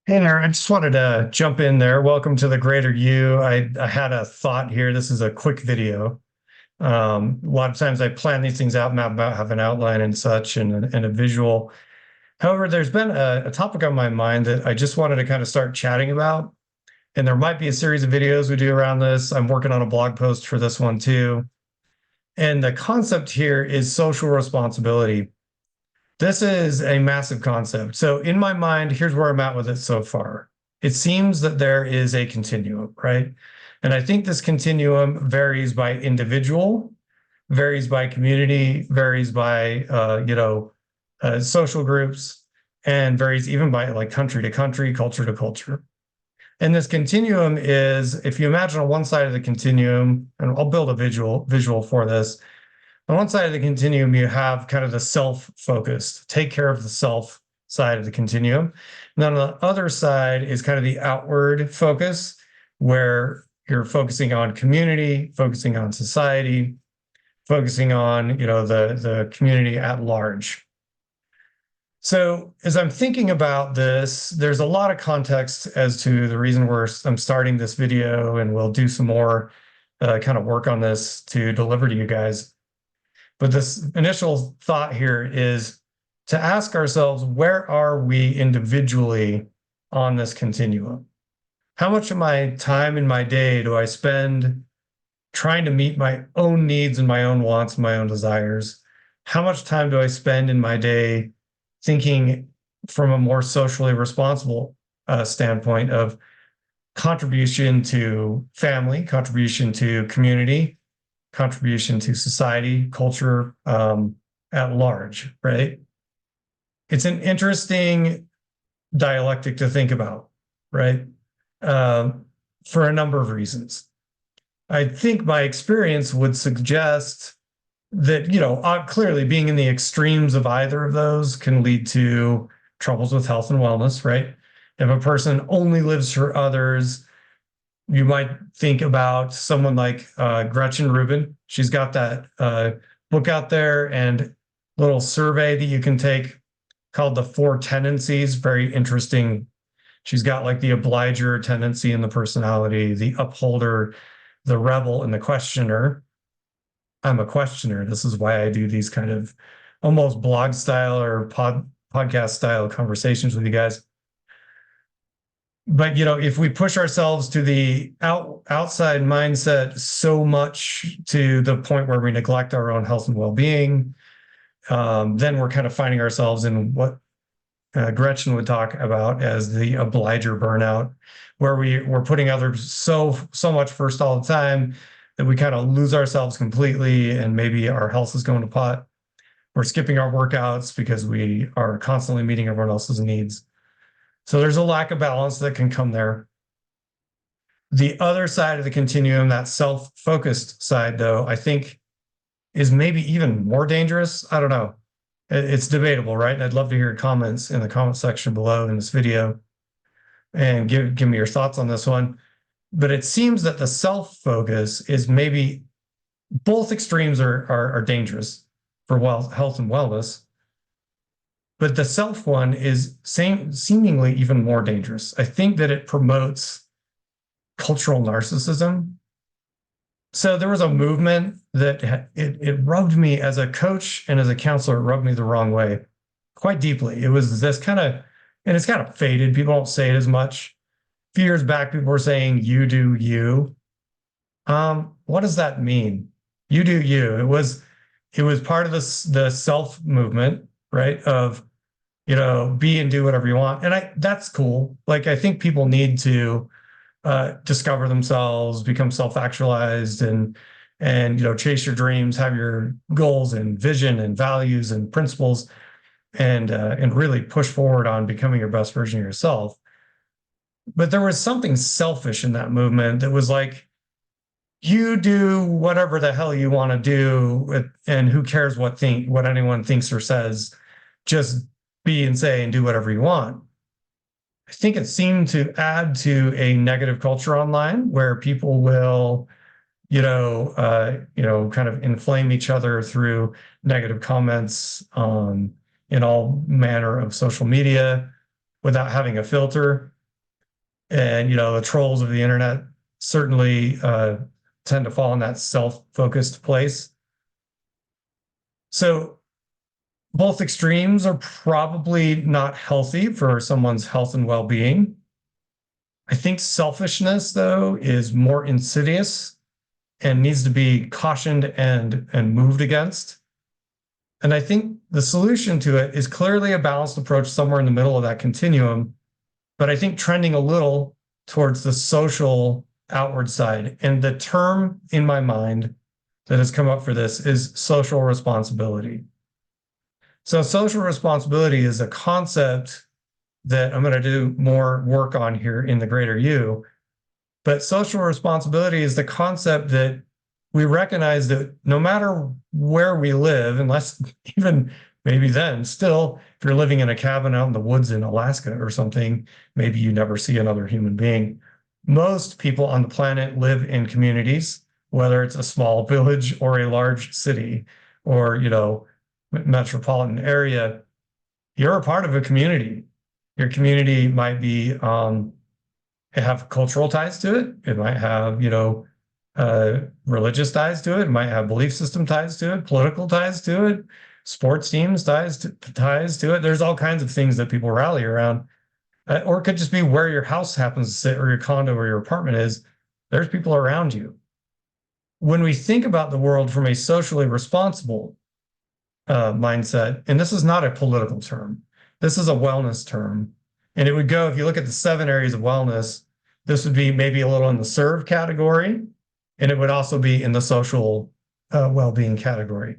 Hey there, I just wanted to jump in there. Welcome to the Greater You. I had a thought here. This is a quick video. A lot of times I plan these things out, map out, have an outline and such, and a visual. However, there's been a topic on my mind that I just wanted to kind of start chatting about. And there might be a series of videos we do around this. I'm working on a blog post for this one too. And the concept here is social responsibility. This is a massive concept. So in my mind, here's where I'm at with it so far. It seems that there is a continuum, right? And I think this continuum varies by individual, varies by community, varies by social groups, and varies even by like country to country, culture to culture. And this continuum is, if you imagine on one side of the continuum, and I'll build a visual for this. On one side of the continuum, you have kind of the self-focused, take care of the self side of the continuum. And then on the other side is kind of the outward focus, where you're focusing on community, focusing on society, focusing on, the community at large. So as I'm thinking about this, there's a lot of context as to the reason I'm starting this video, and we'll do some more kind of work on this to deliver to you guys. But this initial thought here is to ask ourselves, where are we individually on this continuum? How much of my time in my day do I spend trying to meet my own needs and my own wants and my own desires? How much time do I spend in my day thinking from a more socially responsible standpoint of contribution to family, contribution to community, contribution to society, culture at large, right? It's an interesting dialectic to think about, right? For a number of reasons. I think my experience would suggest that, clearly being in the extremes of either of those can lead to troubles with health and wellness, right? If a person only lives for others, you might think about someone like Gretchen Rubin. She's got that book out there and little survey that you can take called the 4 tendencies. Very interesting. She's got like the obliger tendency in the personality, the upholder, the rebel, and the questioner. I'm a questioner. This is why I do these kind of almost blog style or podcast style conversations with you guys. But if we push ourselves to the outside mindset so much to the point where we neglect our own health and well-being, then we're kind of finding ourselves in what Gretchen would talk about as the obliger burnout, where we're putting others so much first all the time that we kind of lose ourselves completely, and maybe our health is going to pot. We're skipping our workouts because we are constantly meeting everyone else's needs. So there's a lack of balance that can come there. The other side of the continuum, that self-focused side, though, I think is maybe even more dangerous. I don't know. It's debatable, right? I'd love to hear comments in the comment section below in this video and give me your thoughts on this one. But it seems that the self-focus is maybe both extremes are dangerous for health and wellness. But the self one is seemingly even more dangerous. I think that it promotes cultural narcissism. So there was a movement that it rubbed me as a coach and as a counselor, it rubbed me the wrong way quite deeply. It was this kind of, and it's kind of faded. People don't say it as much. A few years back, people were saying, you do you. What does that mean? You do you. It was part of the self movement, right? Of, be and do whatever you want. And that's cool. Like, I think people need to discover themselves, become self-actualized, and chase your dreams, have your goals and vision and values and principles, and really push forward on becoming your best version of yourself. But there was something selfish in that movement that was like, you do whatever the hell you want to do, and who cares what anyone thinks or says. Just be and say and do whatever you want. I think it seemed to add to a negative culture online where people will, kind of inflame each other through negative comments in all manner of social media without having a filter. And, the trolls of the internet certainly tend to fall in that self-focused place. So both extremes are probably not healthy for someone's health and well-being. I think selfishness, though, is more insidious and needs to be cautioned and moved against. And I think the solution to it is clearly a balanced approach somewhere in the middle of that continuum, but I think trending a little towards the social outward side. And the term in my mind that has come up for this is social responsibility. So social responsibility is a concept that I'm going to do more work on here in the greater you. But social responsibility is the concept that we recognize that no matter where we live, unless even maybe then, still, if you're living in a cabin out in the woods in Alaska or something, maybe you never see another human being. Most people on the planet live in communities, whether it's a small village or a large city or, metropolitan area. You're a part of a community. Your community might be have cultural ties to it. It might have, religious ties to it. It might have belief system ties to it, political ties to it, sports teams ties to it. There's all kinds of things that people rally around. Or it could just be where your house happens to sit or your condo or your apartment is. There's people around you. When we think about the world from a socially responsible mindset, and this is not a political term, this is a wellness term. And it would go, if you look at the 7 areas of wellness, this would be maybe a little in the serve category, and it would also be in the social well-being category.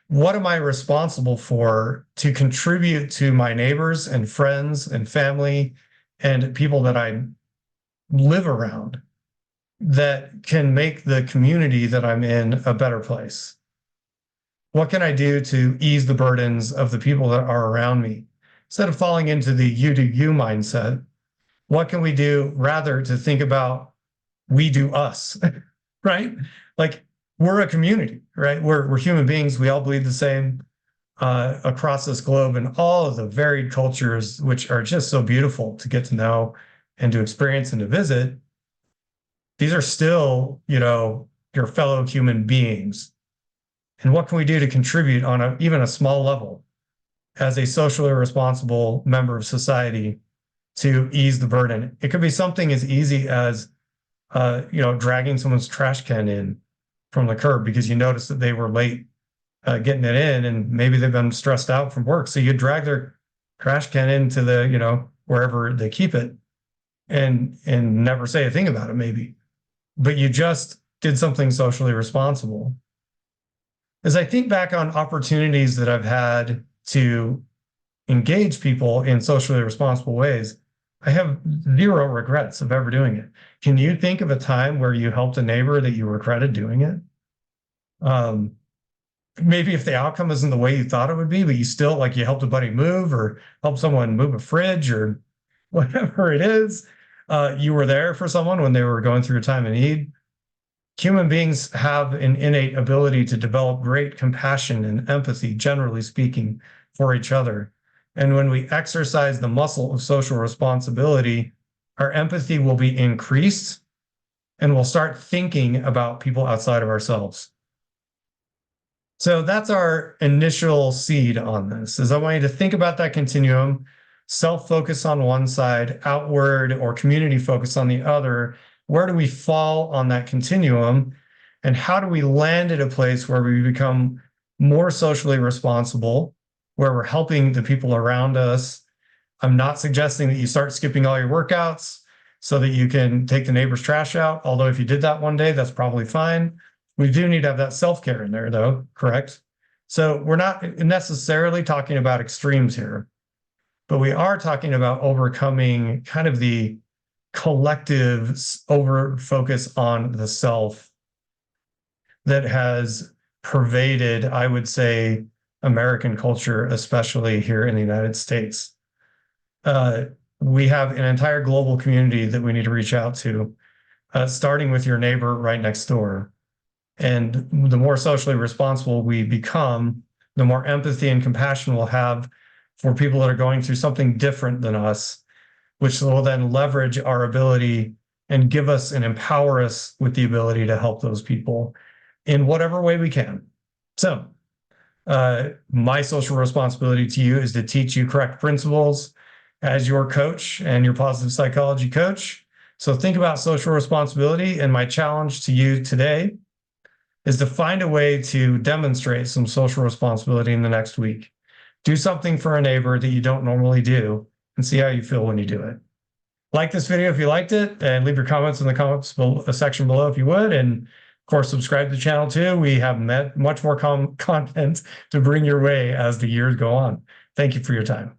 What am I responsible for to contribute to my neighbors and friends and family and people that I live around that can make the community that I'm in a better place? What can I do to ease the burdens of the people that are around me? Instead of falling into the you do you mindset, what can we do rather to think about we do us, right? Like we're a community, right? We're human beings. We all bleed the same across this globe, and all of the varied cultures, which are just so beautiful to get to know and to experience and to visit. These are still, your fellow human beings. And what can we do to contribute on even a small level as a socially responsible member of society to ease the burden? It could be something as easy as, dragging someone's trash can in from the curb because you noticed that they were late getting it in, and maybe they've been stressed out from work. So you drag their trash can into the, wherever they keep it and never say a thing about it, maybe. But you just did something socially responsible. As I think back on opportunities that I've had to engage people in socially responsible ways, I have 0 regrets of ever doing it. Can you think of a time where you helped a neighbor that you regretted doing it? Maybe if the outcome isn't the way you thought it would be, but you still, like, you helped a buddy move or helped someone move a fridge or whatever it is, you were there for someone when they were going through a time of need. Human beings have an innate ability to develop great compassion and empathy, generally speaking, for each other. And when we exercise the muscle of social responsibility, our empathy will be increased and we'll start thinking about people outside of ourselves. So that's our initial seed on this, is I want you to think about that continuum, self-focus on one side, outward or community focus on the other. Where do we fall on that continuum? And how do we land at a place where we become more socially responsible, where we're helping the people around us? I'm not suggesting that you start skipping all your workouts so that you can take the neighbor's trash out. Although if you did that one day, that's probably fine. We do need to have that self-care in there, though, correct? So we're not necessarily talking about extremes here, but we are talking about overcoming kind of the collective over focus on the self that has pervaded, I would say, American culture, especially here in the United States. We have an entire global community that we need to reach out to, starting with your neighbor right next door. And the more socially responsible we become, the more empathy and compassion we'll have for people that are going through something different than us. which will then leverage our ability and give us and empower us with the ability to help those people in whatever way we can. So my social responsibility to you is to teach you correct principles as your coach and your positive psychology coach. So think about social responsibility, and my challenge to you today is to find a way to demonstrate some social responsibility in the next week. Do something for a neighbor that you don't normally do and see how you feel when you do it. Like this video if you liked it, and leave your comments in the comments section below if you would. And of course, subscribe to the channel too. We have much more content to bring your way as the years go on. Thank you for your time.